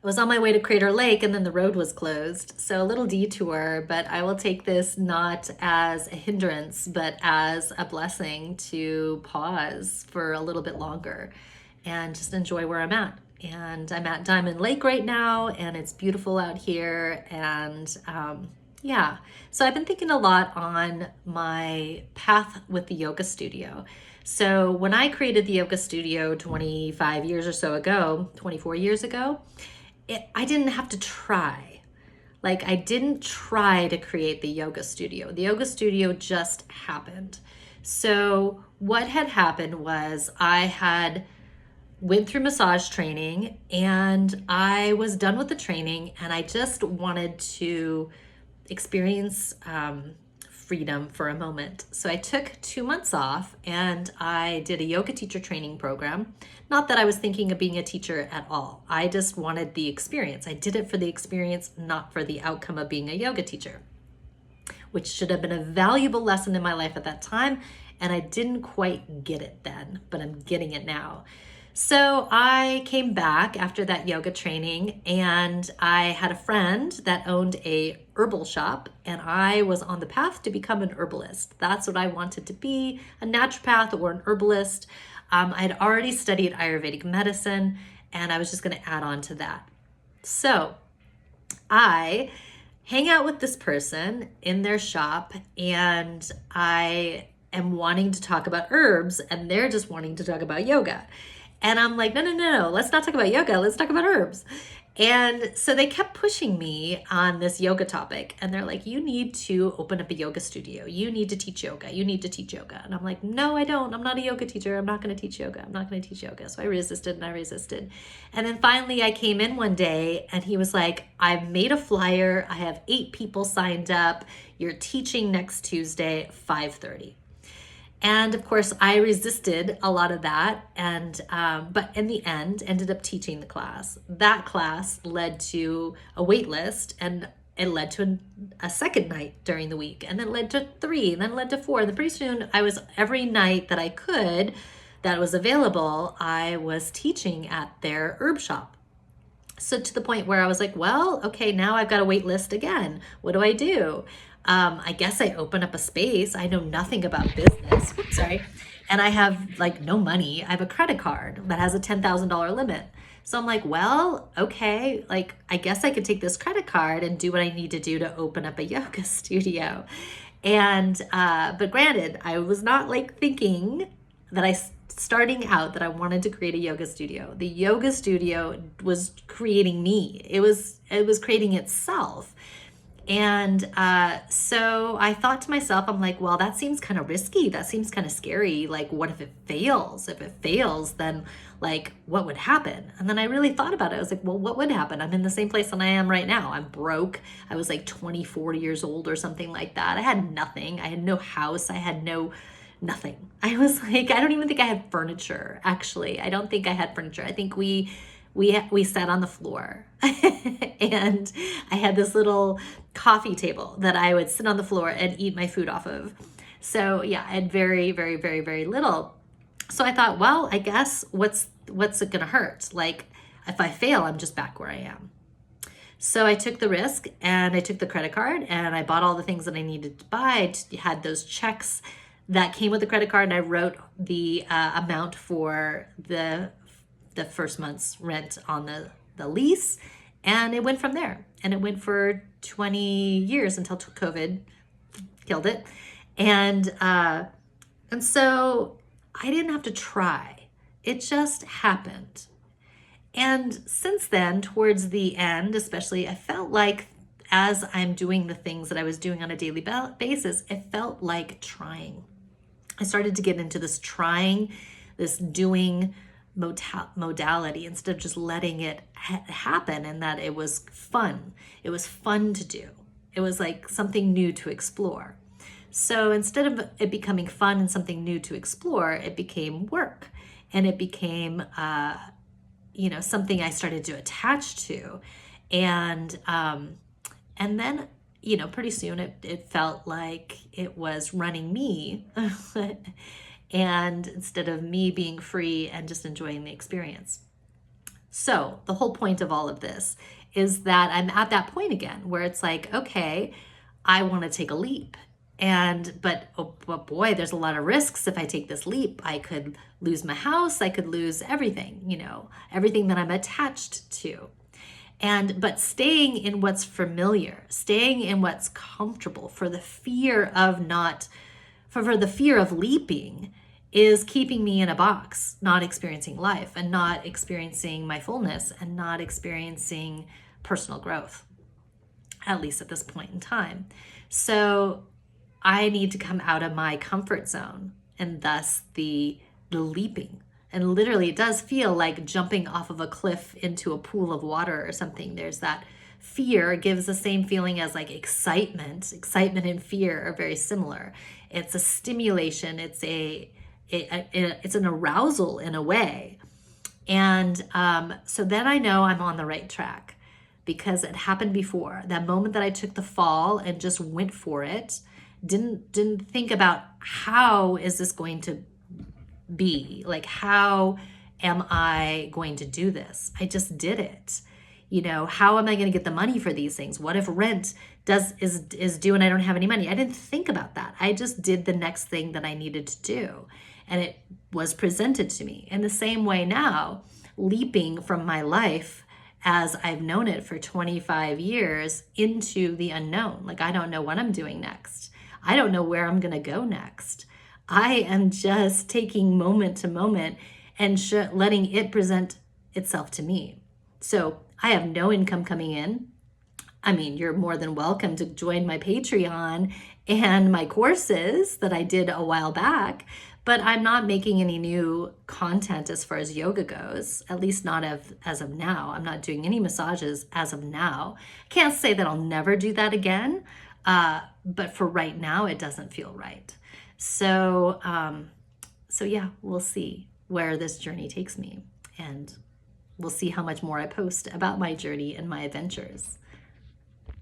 was on my way to Crater Lake and then the road was closed. So a little detour, but I will take this not as a hindrance, but as a blessing to pause for a little bit longer and just enjoy where I'm at. And I'm at Diamond Lake right now, and it's beautiful out here. And yeah, so I've been thinking a lot on my path with the yoga studio. So when I created the yoga studio 25 years or so ago, 24 years ago, I didn't have to try. Like, I didn't try to create the yoga studio. The yoga studio just happened. So what had happened was I had went through massage training and I was done with the training and I just wanted to experience freedom for a moment. So I took 2 months off and I did a yoga teacher training program. Not that I was thinking of being a teacher at all. I just wanted the experience. I did it for the experience, not for the outcome of being a yoga teacher, which should have been a valuable lesson in my life at that time. And I didn't quite get it then, but I'm getting it now. So I came back after that yoga training and I had a friend that owned a herbal shop and I was on the path to become an herbalist. That's what I wanted to be, a naturopath or an herbalist. I had already studied Ayurvedic medicine and I was just going to add on to that. So I hang out with this person in their shop and I am wanting to talk about herbs and they're just wanting to talk about yoga. And I'm like, no, let's not talk about yoga. Let's talk about herbs. And so they kept pushing me on this yoga topic. And they're like, you need to open up a yoga studio. You need to teach yoga. You need to teach yoga. And I'm like, no, I don't. I'm not a yoga teacher. I'm not going to teach yoga. I'm not going to teach yoga. So I resisted and I resisted. And then finally I came in one day and he was like, I've made a flyer. I have 8 people signed up. You're teaching next Tuesday at 5:30. And of course, I resisted a lot of that, and but in the end, ended up teaching the class. That class led to a wait list, and it led to a second night during the week, and then led to 3, and then led to 4. And then pretty soon, I was every night that I could, that was available, I was teaching at their herb shop. So to the point where I was like, well, okay, now I've got a wait list again. What do I do? I guess I open up a space. I know nothing about business. Sorry. And I have like no money. I have a credit card that has a $10,000 limit. So I'm like, well, okay, like I guess I could take this credit card and do what I need to do to open up a yoga studio. And, but granted, I was not like thinking that starting out that I wanted to create a yoga studio. The yoga studio was creating me. It was creating itself. And so I thought to myself, I'm like, well, that seems kind of risky. That seems kind of scary. Like, what if it fails? If it fails, then like, what would happen? And then I really thought about it. I was like, well, what would happen? I'm in the same place that I am right now. I'm broke. I was like 24 years old or something like that. I had nothing. I had no house. I had nothing. I was like, I don't even think I had furniture. Actually, I don't think I had furniture. I think we sat on the floor and I had this little coffee table that I would sit on the floor and eat my food off of. So yeah, I had very, very, very, very little. So I thought, well, I guess what's it gonna hurt? Like if I fail, I'm just back where I am. So I took the risk and I took the credit card and I bought all the things that I needed to buy. I had those checks that came with the credit card and I wrote the amount for the first month's rent on the lease, and it went from there. And it went for 20 years until COVID killed it. And so I didn't have to try. It just happened. And since then, towards the end, especially, I felt like as I'm doing the things that I was doing on a daily basis, it felt like trying. I started to get into this trying, this doing modality instead of just letting it happen, and that it was fun. It was fun to do. It was like something new to explore. So instead of it becoming fun and something new to explore, it became work, and it became something I started to attach to, and then pretty soon it felt like it was running me. And instead of me being free and just enjoying the experience. So the whole point of all of this is that I'm at that point again where it's like, okay, I want to take a leap. But boy, there's a lot of risks if I take this leap. I could lose my house, I could lose everything, everything that I'm attached to. But staying in what's familiar, staying in what's comfortable for the fear of not for the fear of leaping is keeping me in a box, not experiencing life and not experiencing my fullness and not experiencing personal growth, at least at this point in time. So I need to come out of my comfort zone, and thus the leaping. And literally, it does feel like jumping off of a cliff into a pool of water or something. There's that fear, gives the same feeling as like excitement. Excitement and fear are very similar. It's a stimulation. It's an arousal in a way. And so then I know I'm on the right track because it happened before. That moment that I took the fall and just went for it, didn't think about how is this going to be? Like, how am I going to do this? I just did it. How am I going to get the money for these things? What if rent is due and I don't have any money? I didn't think about that. I just did the next thing that I needed to do. And it was presented to me. In the same way now, leaping from my life as I've known it for 25 years into the unknown. Like, I don't know what I'm doing next. I don't know where I'm going to go next. I am just taking moment to moment and letting it present itself to me. So I have no income coming in. I mean, you're more than welcome to join my Patreon and my courses that I did a while back, but I'm not making any new content as far as yoga goes, at least not as of now. I'm not doing any massages as of now. I can't say that I'll never do that again, but for right now, it doesn't feel right. So yeah, we'll see where this journey takes me, and we'll see how much more I post about my journey and my adventures.